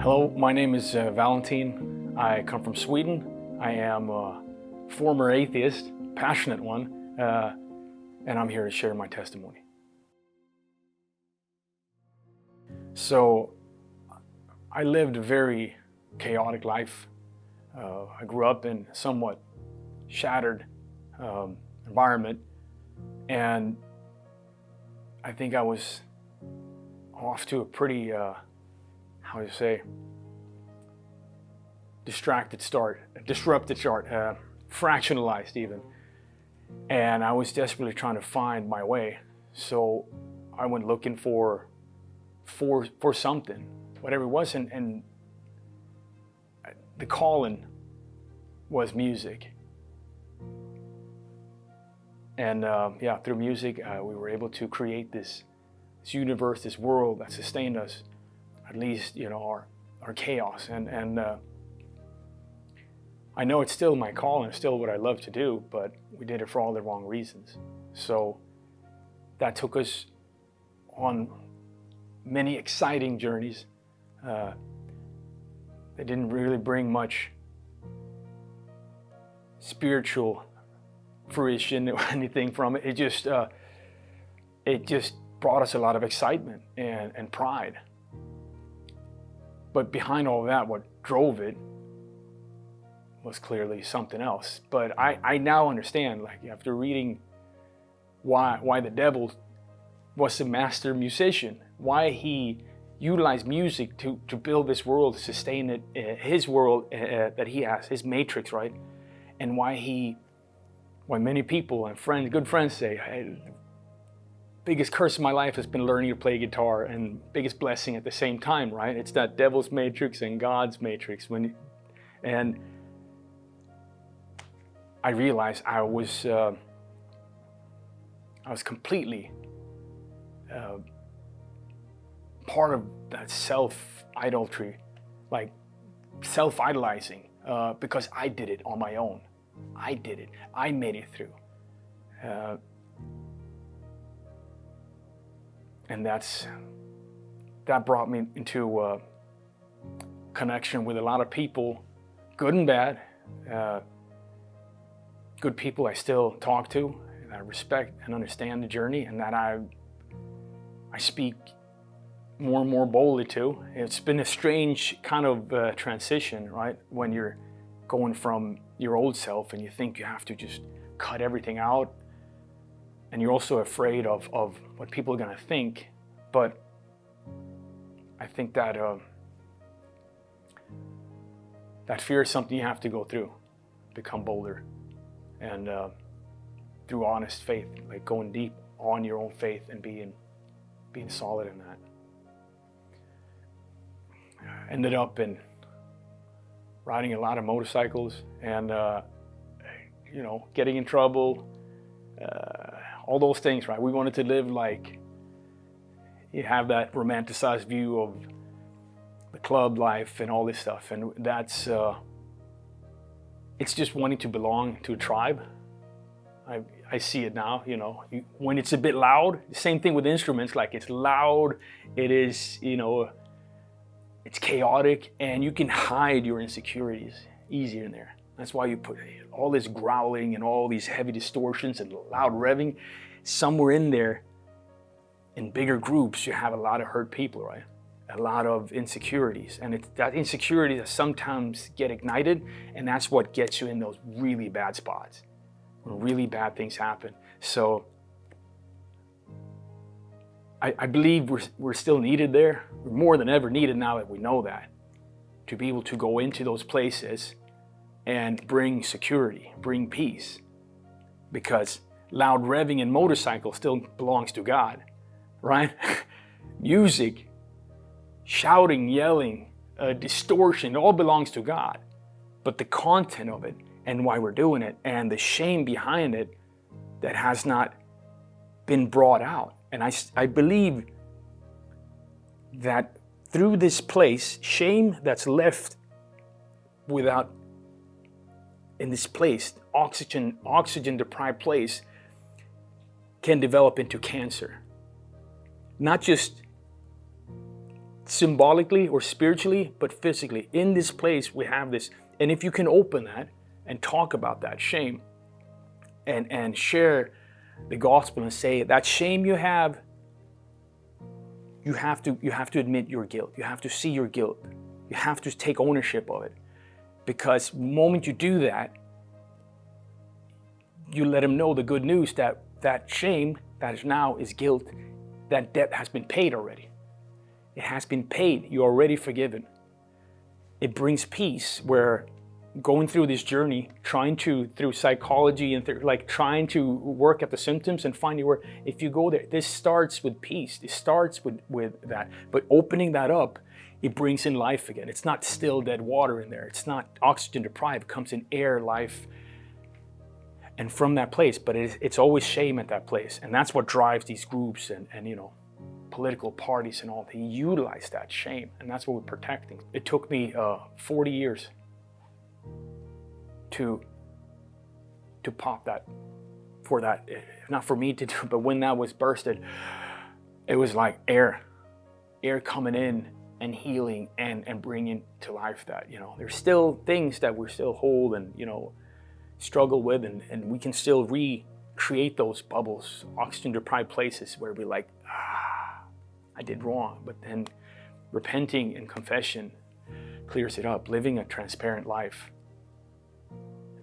Hello, my name is Valentin. I come from Sweden. I am a former atheist, passionate one, and I'm here to share my testimony. So, I lived a very chaotic life. I grew up in a somewhat shattered environment, and I think I was off to a pretty disrupted start, fractionalized even. And I was desperately trying to find my way. So I went looking for something, whatever it was, and the calling was music. And through music, we were able to create this universe, this world that sustained us, at least, our chaos. And I know it's still my calling, it's still what I love to do, but we did it for all the wrong reasons. So that took us on many exciting journeys. They didn't really bring much spiritual fruition or anything from it. It just brought us a lot of excitement and pride. But behind all that, what drove it was clearly something else. But I now understand, like after reading why the devil was a master musician, why he utilized music to build this world, to sustain it, his world that he has, his matrix, right? And why many people and good friends say, hey, biggest curse of my life has been learning to play guitar, and biggest blessing at the same time, right? It's that devil's matrix and God's matrix. And I realized I was completely part of that self-idolatry, like self-idolizing, because I did it on my own. I did it. I made it through. And that brought me into connection with a lot of people, good and bad. Good people I still talk to, and I respect and understand the journey, and that I speak more and more boldly to. It's been a strange kind of transition, right? When you're going from your old self and you think you have to just cut everything out, and you're also afraid of what people are gonna think. But I think that that fear is something you have to go through, become bolder, and through honest faith, like going deep on your own faith and being solid in that. Ended up in riding a lot of motorcycles and getting in trouble. All those things, right? We wanted to live like you have that romanticized view of the club life and all this stuff, and that's it's just wanting to belong to a tribe. I see it now, when it's a bit loud. Same thing with instruments, like it's loud, it is, it's chaotic, and you can hide your insecurities easier in there. That's why you put all this growling and all these heavy distortions and loud revving. Somewhere in there, in bigger groups, you have a lot of hurt people, right? A lot of insecurities. And it's that insecurity that sometimes get ignited, and that's what gets you in those really bad spots, when really bad things happen. So I believe we're still needed there. We're more than ever needed now that we know that, to be able to go into those places and bring security, bring peace. Because loud revving and motorcycle still belongs to God, right? Music, shouting, yelling, distortion, it all belongs to God. But the content of it and why we're doing it and the shame behind it that has not been brought out. And I believe that through this place, shame that's left without, in this place, oxygen deprived place, can develop into cancer. Not just symbolically or spiritually, but physically. In this place, we have this. And if you can open that and talk about that shame and share the gospel and say that shame you have to admit your guilt. You have to see your guilt. You have to take ownership of it. Because the moment you do that, you let him know the good news that that shame that is now is guilt, that debt has been paid already. It has been paid. You're already forgiven. It brings peace where going through this journey, through psychology and trying to work at the symptoms and finding where, if you go there, this starts with peace. It starts with that. But opening that up, it brings in life again. It's not still dead water in there. It's not oxygen deprived. It comes in air, life. And from that place, but it's always shame at that place. And that's what drives these groups and political parties and all. They utilize that shame, and that's what we're protecting. It took me 40 years to pop that, for that, not for me to do, but when that was bursted, it was like air coming in and healing and bringing to life that, there's still things that we're still hold and, struggle with, and we can still recreate those bubbles, oxygen deprived places where we're like, I did wrong. But then repenting and confession clears it up, living a transparent life,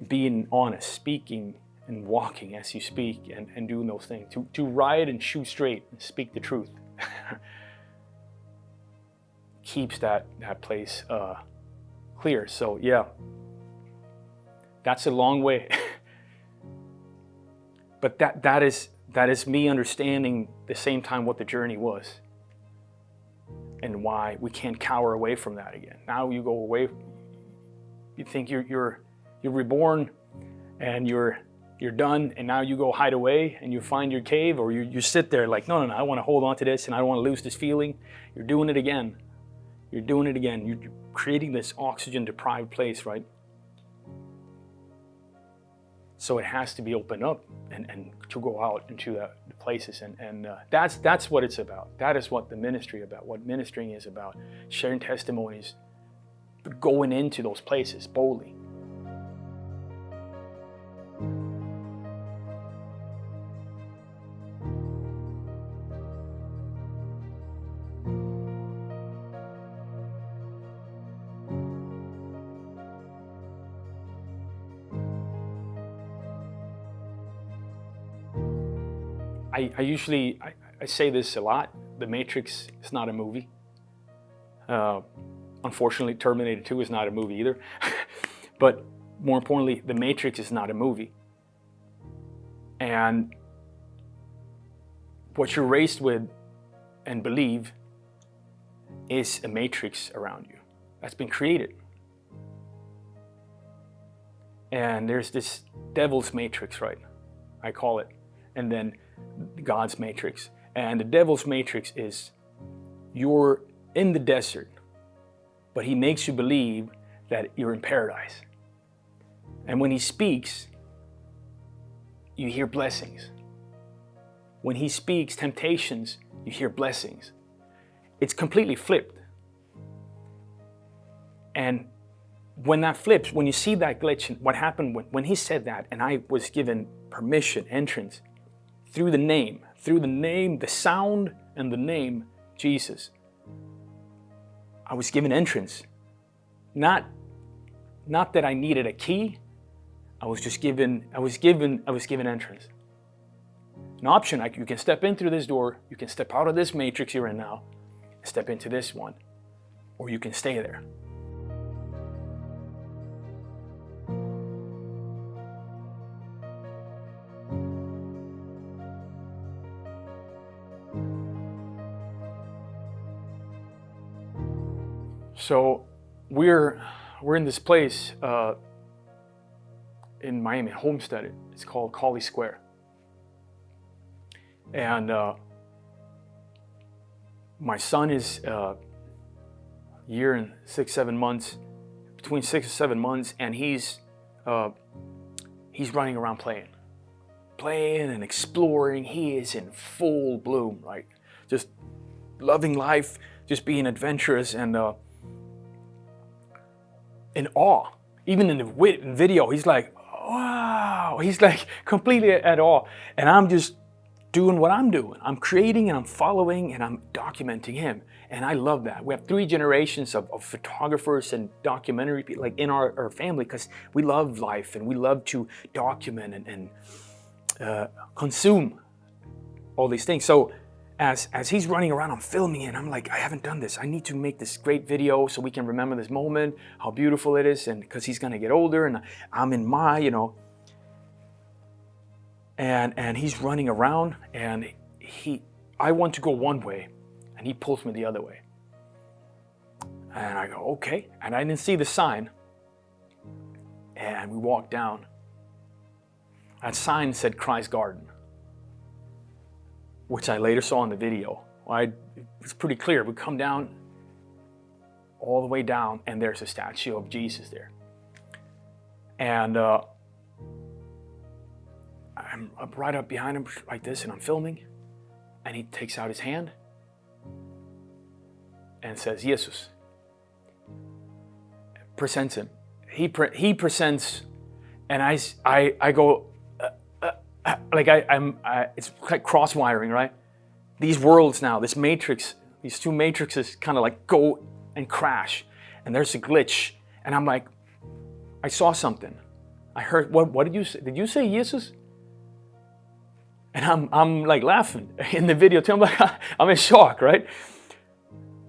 being honest, speaking and walking as you speak and doing those things, to ride and shoot straight and speak the truth. Keeps that place clear. So yeah, that's a long way. But that is me understanding the same time what the journey was and why we can't cower away from that again. Now you go away, you think you're reborn and you're done, and now you go hide away and you find your cave, or you sit there like, no, I want to hold on to this and I don't want to lose this feeling. You're doing it again. You're doing it again. You're creating this oxygen deprived place, right? So it has to be opened up and to go out into the places. And that's what it's about. That is what the ministry is about, what ministering is about. Sharing testimonies, going into those places boldly. I say this a lot. The Matrix is not a movie. Unfortunately, Terminator 2 is not a movie either. But more importantly, The Matrix is not a movie. And what you're raised with and believe is a matrix around you that's been created. And there's this devil's matrix, right? I call it. And then God's matrix. And the devil's matrix is you're in the desert, but he makes you believe that you're in paradise. And when he speaks, you hear blessings. When he speaks temptations, you hear blessings. It's completely flipped. And when that flips, when you see that glitch, what happened when he said that, and I was given permission, entrance, through the name, the sound and the name, Jesus. I was given entrance. Not that I needed a key. I was given entrance. An option, you can step in through this door, you can step out of this matrix you're in now, step into this one, or you can stay there. So we're in this place in Miami, Homestead. It's called Colley Square. And my son is a year and 6-7 months, between 6 and 7 months, and he's running around playing and exploring. He is in full bloom, right? Just loving life, just being adventurous and in awe. Even in the video, he's like, wow, he's like completely at awe. And I'm just doing what I'm doing. I'm creating and I'm following and I'm documenting him. And I love that. We have 3 generations of photographers and documentary people like in our family, because we love life and we love to document and consume all these things. So as he's running around, I'm filming it, and I'm like, I haven't done this. I need to make this great video so we can remember this moment, how beautiful it is, and because he's gonna get older, and I'm in my, and he's running around, and I want to go one way, and he pulls me the other way. And I go, okay. And I didn't see the sign. And we walked down. That sign said Christ Garden, which I later saw in the video. It's pretty clear. We come down, all the way down, and there's a statue of Jesus there. And I'm right up behind him like this, and I'm filming. And he takes out his hand and says, Jesus. Presents him. He presents, and I go, like it's like cross wiring, right? These worlds now, this matrix, these 2 matrices kind of like go and crash, and there's a glitch, and I'm like, I saw something. I heard, what did you say? Did you say Jesus? And I'm like laughing in the video too. I'm like, I'm in shock, right?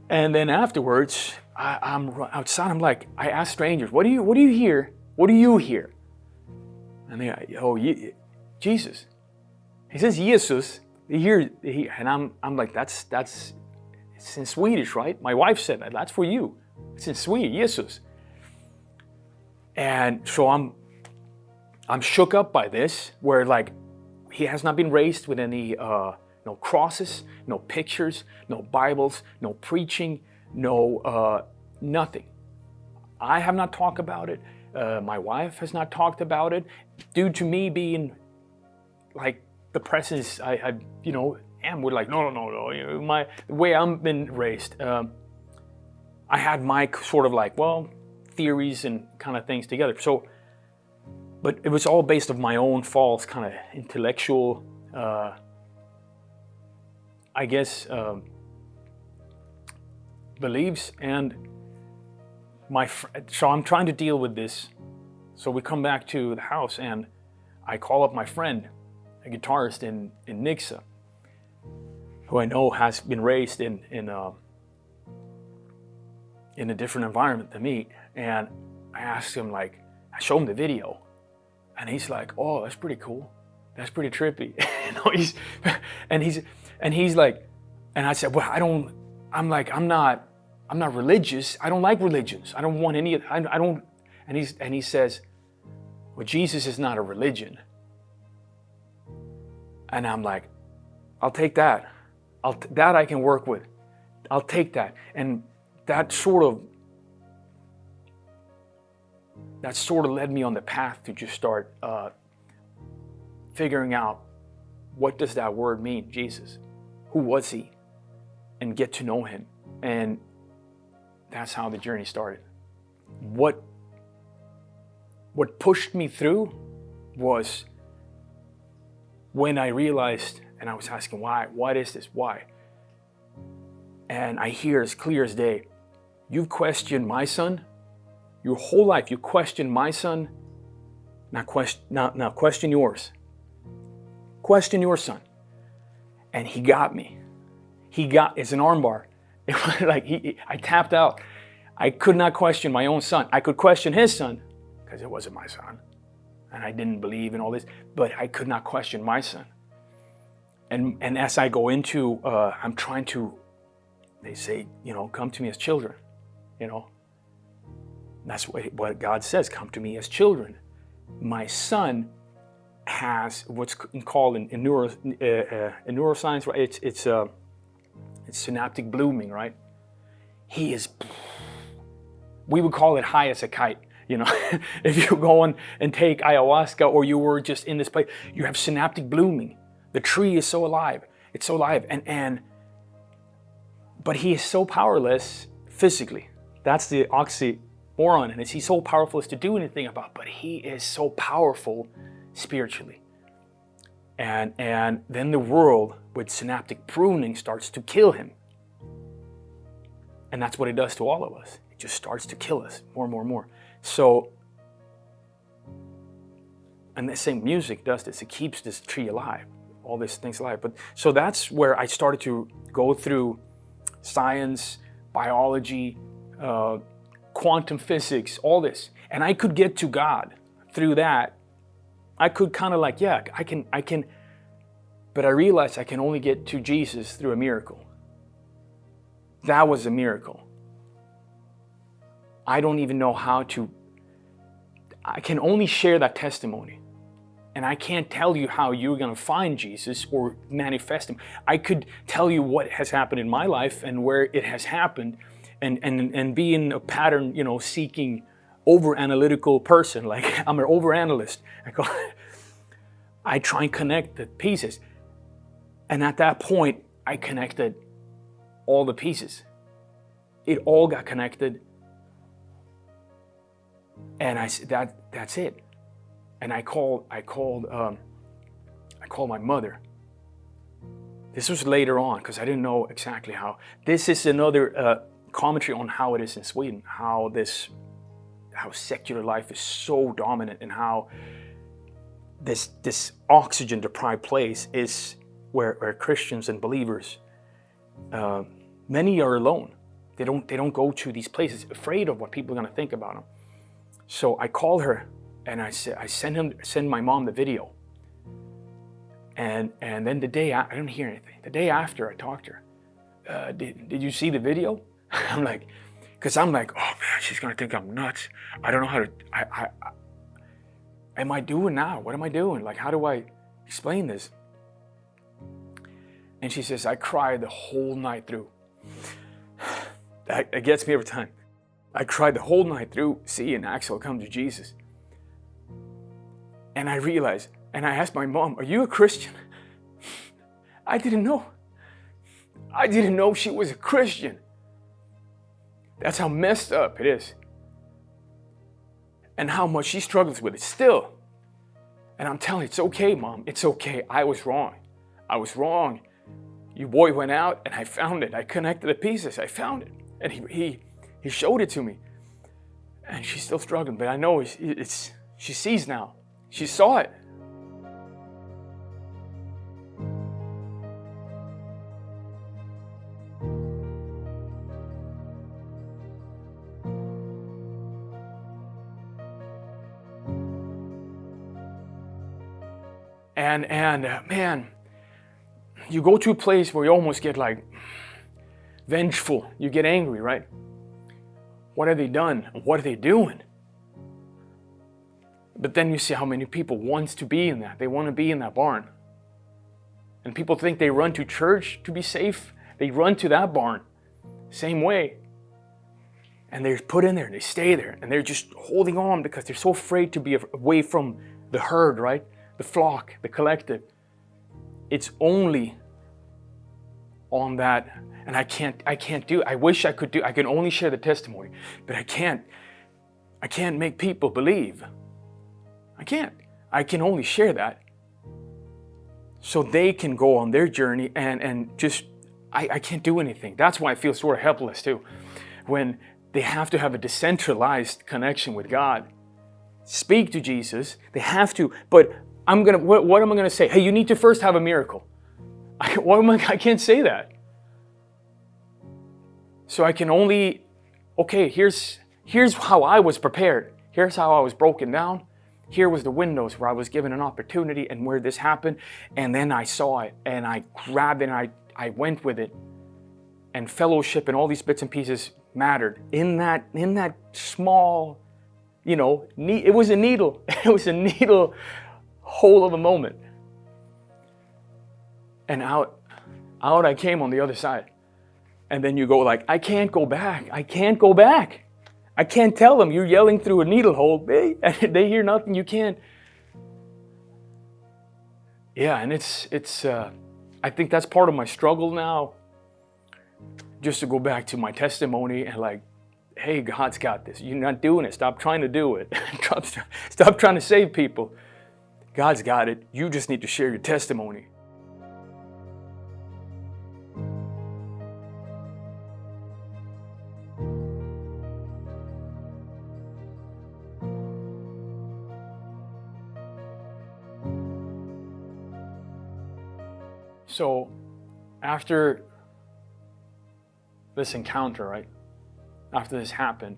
And then afterwards, I'm outside. I'm like, I ask strangers, what do you hear? What do you hear? And they go, Jesus. He says Jesus. And I'm like, that's it's in Swedish, right? My wife said that. That's for you. It's in Swedish, Jesus. And so I'm shook up by this, where like he has not been raised with any no crosses, no pictures, no Bibles, no preaching, no nothing. I have not talked about it. My wife has not talked about it, due to me being like the presence I am. We're like, no. The way I've been raised, I had my sort of like, theories and kind of things together. So, but it was all based on my own false kind of intellectual, I guess, beliefs. And so I'm trying to deal with this. So we come back to the house, and I call up my friend, a guitarist in Nixa, who I know has been raised in a different environment than me. And I asked him, like, I show him the video, and he's like, "Oh, that's pretty cool. That's pretty trippy." he's like, and I said, "Well, I'm not religious. I don't like religions. I don't want any. I don't." And he says, "Well, Jesus is not a religion." And I'm like, "I'll take that. That I can work with. I'll take that." And that sort of led me on the path to just start figuring out, what does that word mean, Jesus? Who was he? And get to know him. And that's how the journey started. What pushed me through was when I realized, and I was asking, why? What is this? Why? And I hear as clear as day, you've questioned my son. Your whole life, you questioned my son. Now question yours. Question your son. And he got me. It's an armbar. It was like I tapped out. I could not question my own son. I could question his son, because it wasn't my son. And I didn't believe in all this, but I could not question my son. And as I go into, I'm trying to, they say, come to me as children, That's what God says, come to me as children. My son has what's called in neuroscience, right? It's synaptic blooming, right? He is, we would call it high as a kite. If you go and take ayahuasca, or you were just in this place, you have synaptic blooming. The tree is so alive. It's so alive. And But he is so powerless physically. That's the oxymoron in it. He's so powerless to do anything about, but he is so powerful spiritually. And then the world with synaptic pruning starts to kill him. And that's what it does to all of us. It just starts to kill us more and more and more. So, and the same music does this. It keeps this tree alive, all these things alive. But so that's where I started to go through science, biology, quantum physics, all this. And I could get to God through that. I could kind of like, yeah, I can, but I realized I can only get to Jesus through a miracle. That was a miracle. I don't even know how to, I can only share that testimony. And I can't tell you how you're going to find Jesus or manifest him. I could tell you what has happened in my life and where it has happened, and be in a pattern, seeking over-analytical person. Like I'm an over-analyst. I try and connect the pieces. And at that point, I connected all the pieces. It all got connected. And I said, that's it. And I called my mother. This was later on because I didn't know exactly how. This is another commentary on how it is in Sweden, how secular life is so dominant, and how this oxygen deprived place is where Christians and believers, many are alone. They don't go to these places, afraid of what people are going to think about them. So I called her. And I send my mom the video. And then the day, I didn't hear anything. The day after I talked to her, did you see the video? I'm like, oh man, she's gonna think I'm nuts. I don't know how to, am I doing now? What am I doing? Like, how do I explain this? And she says, I cried the whole night through. That gets me every time. I cried the whole night through seeing Axel come to Jesus. And I realized, and I asked my mom, are you a Christian? I didn't know. I didn't know she was a Christian. That's how messed up it is. And how much she struggles with it still. And I'm telling you, it's okay, Mom. It's okay. I was wrong. I was wrong. Your boy went out and I found it. I connected the pieces. I found it. And he showed it to me. And she's still struggling, but I know she sees now. She saw it. And man, you go to a place where you almost get like vengeful. You get angry, right? What have they done? What are they doing? But then you see how many people wants to be in that. They want to be in that barn. And people think they run to church to be safe. They run to that barn. Same way. And they're put in there. They stay there. And they're just holding on because they're so afraid to be away from the herd, right? The flock, the collective. It's only on that. And I can't do it. I wish I could do it. I can only share the testimony. But I can't make people believe. I can't. I can only share that so they can go on their journey and just, I can't do anything. That's why I feel sort of helpless too. When they have to have a decentralized connection with God, speak to Jesus, they have to, but what am I going to say? Hey, you need to first have a miracle. I can't say that. So I can only, okay, here's how I was prepared. Here's how I was broken down. Here was the windows where I was given an opportunity and where this happened. And then I saw it and I grabbed it and I went with it. And fellowship and all these bits and pieces mattered. In that small, it was a needle. It was a needle hole of a moment. And out I came on the other side. And then you go like, I can't go back. I can't go back. I can't tell them you're yelling through a needle hole. They hear nothing. You can't. Yeah, and it's. I think that's part of my struggle now. just to go back to my testimony and like, hey, God's got this. You're not doing it. Stop trying to do it. Stop trying to save people. God's got it. You just need to share your testimony. So after this encounter, right? After this happened,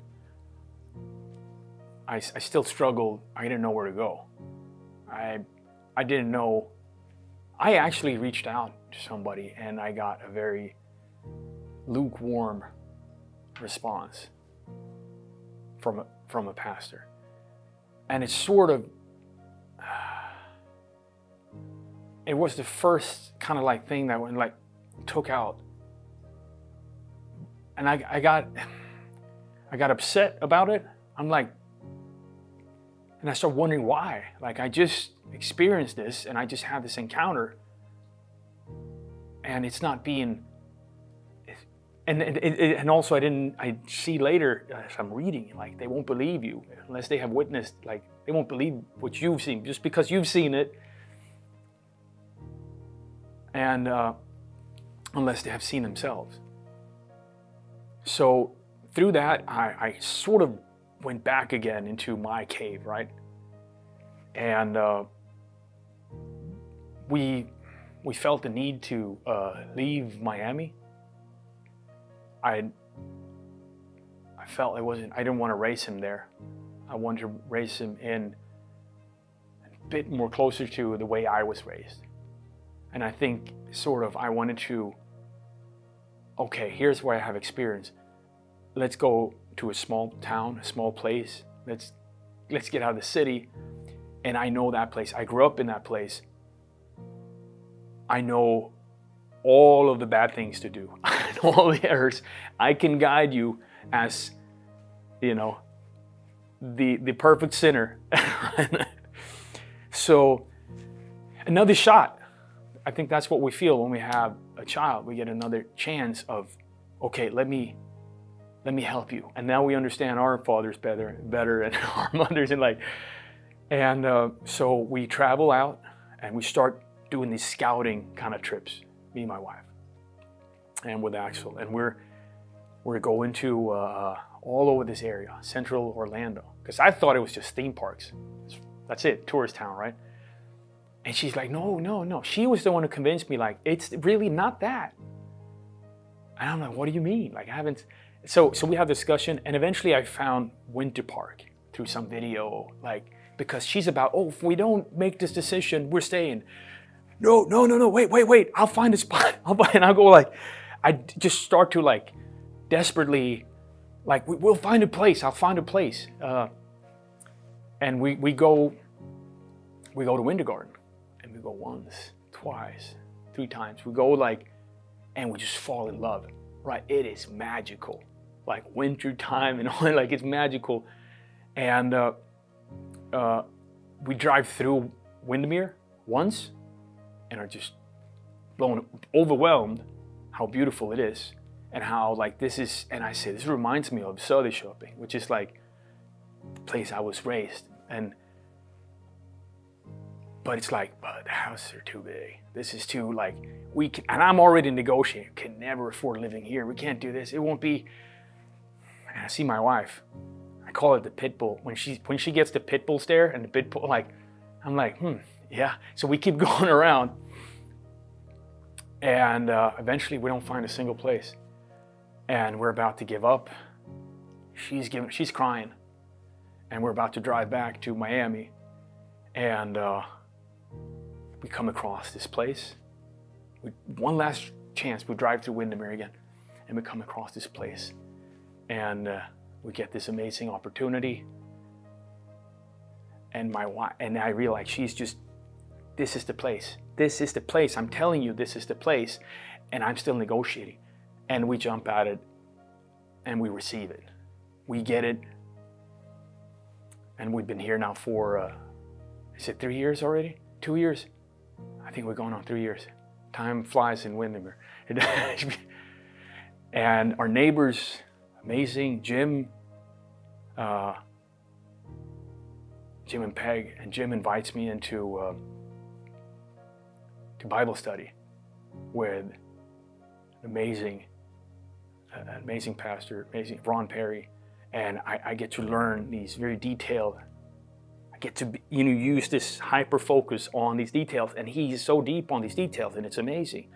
I still struggled. I didn't know where to go. I didn't know. I actually reached out to somebody and I got a very lukewarm response from a pastor. And it's sort of, it was the first kind of like thing that like took out. And I got upset about it. I'm like, and I started wondering why. Like I just experienced this and I just had this encounter and it's not being, and also I see later as I'm reading, like they won't believe you unless they have witnessed, like they won't believe what you've seen just because you've seen it. And unless they have seen themselves. So through that, I sort of went back again into my cave, right? And we felt the need to leave Miami. I felt I didn't want to raise him there. I wanted to raise him in a bit more closer to the way I was raised. And I think sort of I wanted to, okay, here's where I have experience. Let's go to a small town, a small place. Let's get out of the city. And I know that place. I grew up in that place. I know all of the bad things to do. I know all the errors. I can guide you as, you know, the perfect sinner. So another shot. I think that's what we feel when we have a child. We get another chance of, okay, let me help you. And now we understand our fathers better and our mothers and so we travel out and we start doing these scouting kind of trips, me and my wife, and with Axel, and we're going to all over this area, central Orlando, because I thought it was just theme parks. That's it, tourist town, right? And she's like, no. She was the one who convinced me, like, it's really not that. And I'm like, what do you mean? Like, I haven't. So we have discussion, and eventually I found Winter Park through some video, like, because she's about, oh, if we don't make this decision, we're staying. No, wait, I'll find a spot. And I'll go like, I just start to like desperately, like, we'll find a place, I'll find a place. And we go to Winter Garden. And we go once, twice, 3 times. We go like, and we just fall in love, right? It is magical, like winter time and all, like it's magical. And we drive through Windermere once and are just overwhelmed how beautiful it is and how like this is, and I say, this reminds me of Söderköping, which is like the place I was raised. But it's like, but the houses are too big. This is too like, and I'm already negotiating, can never afford living here. We can't do this. It won't be. And I see my wife. I call it the pit bull. When she gets the pit bull stare and the pit bull, like, I'm like, yeah. So we keep going around. And eventually we don't find a single place. And we're about to give up. She's crying. And we're about to drive back to Miami. And we come across this place. One last chance, we drive through Windermere again, and we come across this place. And we get this amazing opportunity. And my wife, and I realize she's just, this is the place. This is the place. I'm telling you, this is the place. And I'm still negotiating. And we jump at it, and we receive it. We get it. And we've been here now for, is it 3 years already? 2 years? I think we're going on 3 years. Time flies in Windermere. And our neighbors, amazing, Jim and Peg, and Jim invites me into to Bible study with an amazing pastor, amazing Ron Perry, and I get to learn these very detailed. I get to use this hyper focus on these details, and he's so deep on these details, and it's amazing.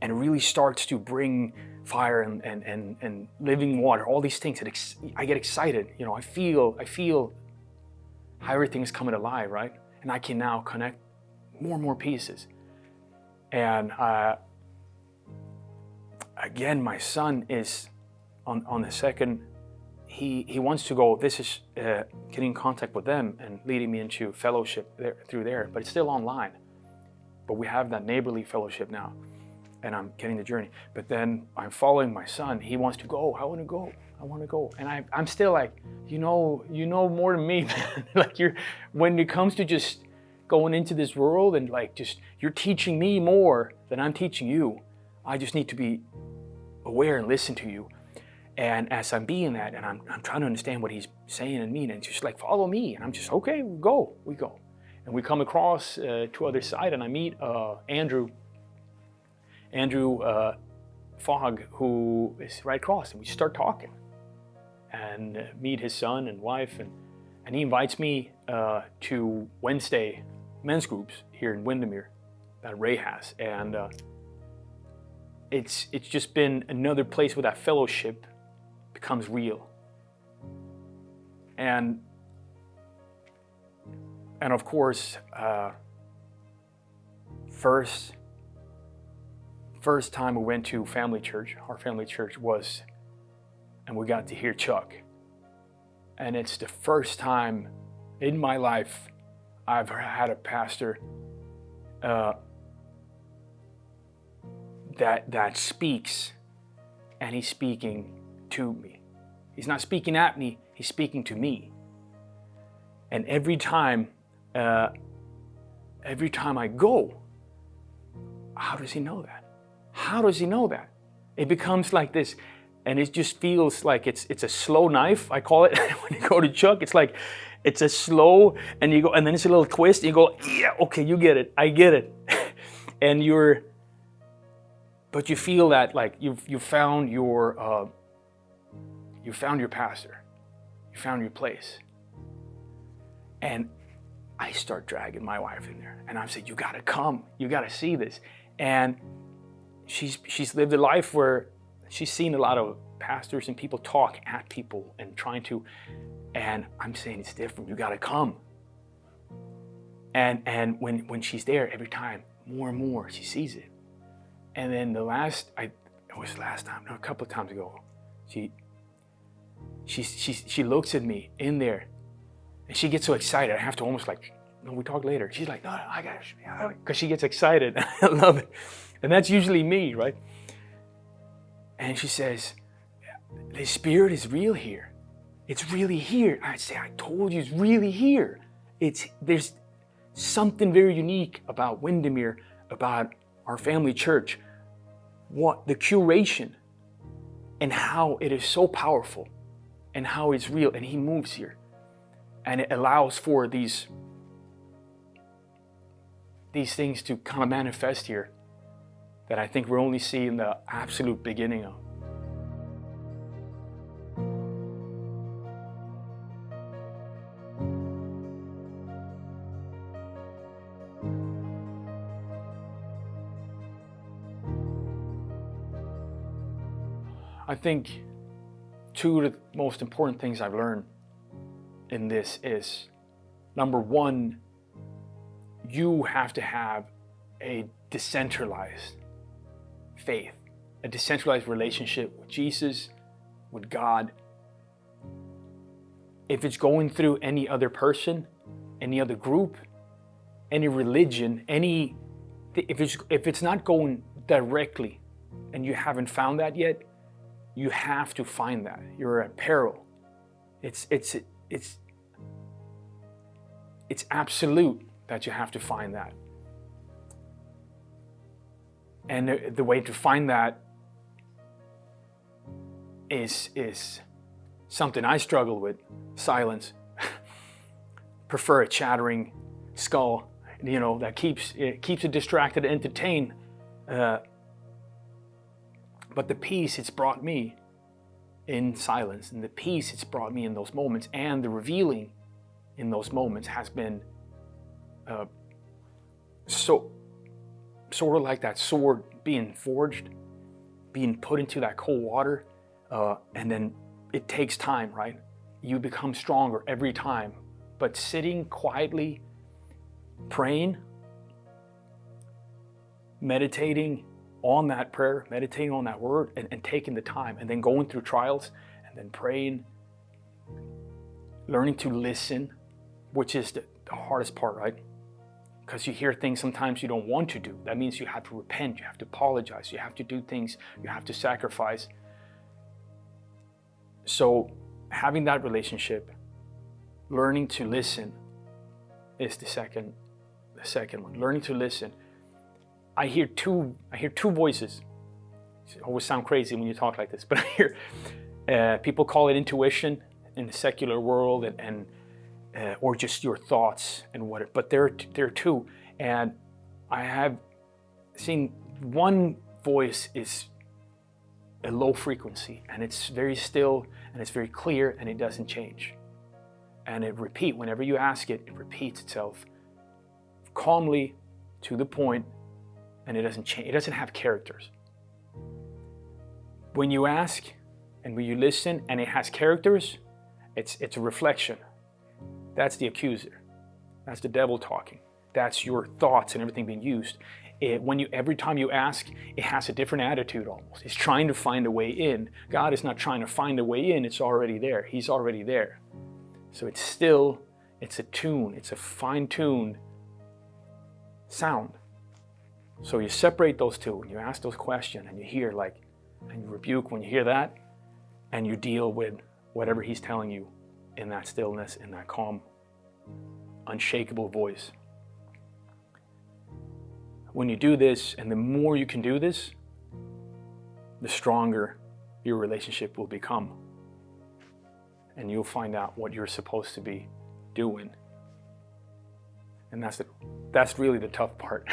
And it really starts to bring fire and living water, all these things. I get excited. I feel how everything is coming alive, right? And I can now connect more and more pieces. And again, my son is on the second. He wants to go. This is getting in contact with them and leading me into fellowship through there. But it's still online. But we have that neighborly fellowship now. And I'm getting the journey. But then I'm following my son. He wants to go. I want to go. And I'm still like, you know more than me, man. Like when it comes to just going into this world and like you're teaching me more than I'm teaching you. I just need to be aware and listen to you. And as I'm being that, and I'm trying to understand what he's saying and meaning, just like follow me. And I'm just, okay, we go. And we come across to other side, and I meet Andrew Fogg, who is right across, and we start talking and meet his son and wife, and he invites me to Wednesday men's groups here in Windermere that Ray has, and it's just been another place where that fellowship becomes real, and of course, first time we went to family church, our family church was, and we got to hear Chuck. And it's the first time in my life I've had a pastor that speaks, and he's speaking to me. He's not speaking at me, he's speaking to me. And every time I go, how does he know that? How does he know that? It becomes like this, and it just feels like it's a slow knife, I call it. When you go to Chuck, it's like it's a slow, and you go, and then it's a little twist, and you go, yeah, okay, you get it, I get it. And but you feel that like you found your pastor, you found your place. And I start dragging my wife in there, and I'm saying, you gotta come, you gotta see this. And she's lived a life where she's seen a lot of pastors and people talk at people and trying to, and I'm saying it's different, you gotta come. And when she's there, every time, more and more, she sees it. And then a couple of times ago, she looks at me in there, and she gets so excited, I have to almost like, no, we talk later. She's like, no, I got it, because she gets excited. I love it. And that's usually me, right? And she says, the Spirit is real here. It's really here. I say, I told you, it's really here. There's something very unique about Windermere, about our family church, the curation, and how it is so powerful, and how it's real, and He moves here. And it allows for these things to kind of manifest here that I think we're only seeing the absolute beginning of. I think two of the most important things I've learned in this is, number one, you have to have a decentralized faith, a decentralized relationship with Jesus, with God. If it's going through any other person, any other group, any religion, if it's not going directly and you haven't found that yet, you have to find that. You're at peril. It's absolute that you have to find that. And the way to find that is something I struggle with. Silence. Prefer a chattering skull, that keeps it distracted and entertained. But the peace it's brought me in silence, and the peace it's brought me in those moments, and the revealing in those moments has been so sort of like that sword being forged, being put into that cold water, and then it takes time, right? You become stronger every time. But sitting quietly, praying, meditating on that prayer, meditating on that word, and taking the time, and then going through trials, and then praying, learning to listen, which is the hardest part, right? Because you hear things sometimes you don't want to do. That means you have to repent, you have to apologize, you have to do things, you have to sacrifice. So having that relationship, learning to listen is the second one. Learning to listen. I hear two voices. It always sound crazy when you talk like this, but I hear people call it intuition in the secular world, and or just your thoughts and what. But there are two, and I have seen one voice is a low frequency, and it's very still, and it's very clear, and it doesn't change. And it repeats, whenever you ask it, it repeats itself calmly, to the point, and it doesn't change. It doesn't have characters. When you ask and when you listen and it has characters, it's a reflection. That's the accuser. That's the devil talking. That's your thoughts and everything being used. Every time you ask, it has a different attitude almost. It's trying to find a way in. God is not trying to find a way in. It's already there. He's already there. So it's a tune. It's a fine-tuned sound. So you separate those two, and you ask those questions, and you hear and you rebuke when you hear that, and you deal with whatever he's telling you in that stillness, in that calm, unshakable voice. When you do this, and the more you can do this, the stronger your relationship will become. And you'll find out what you're supposed to be doing. And that's really the tough part.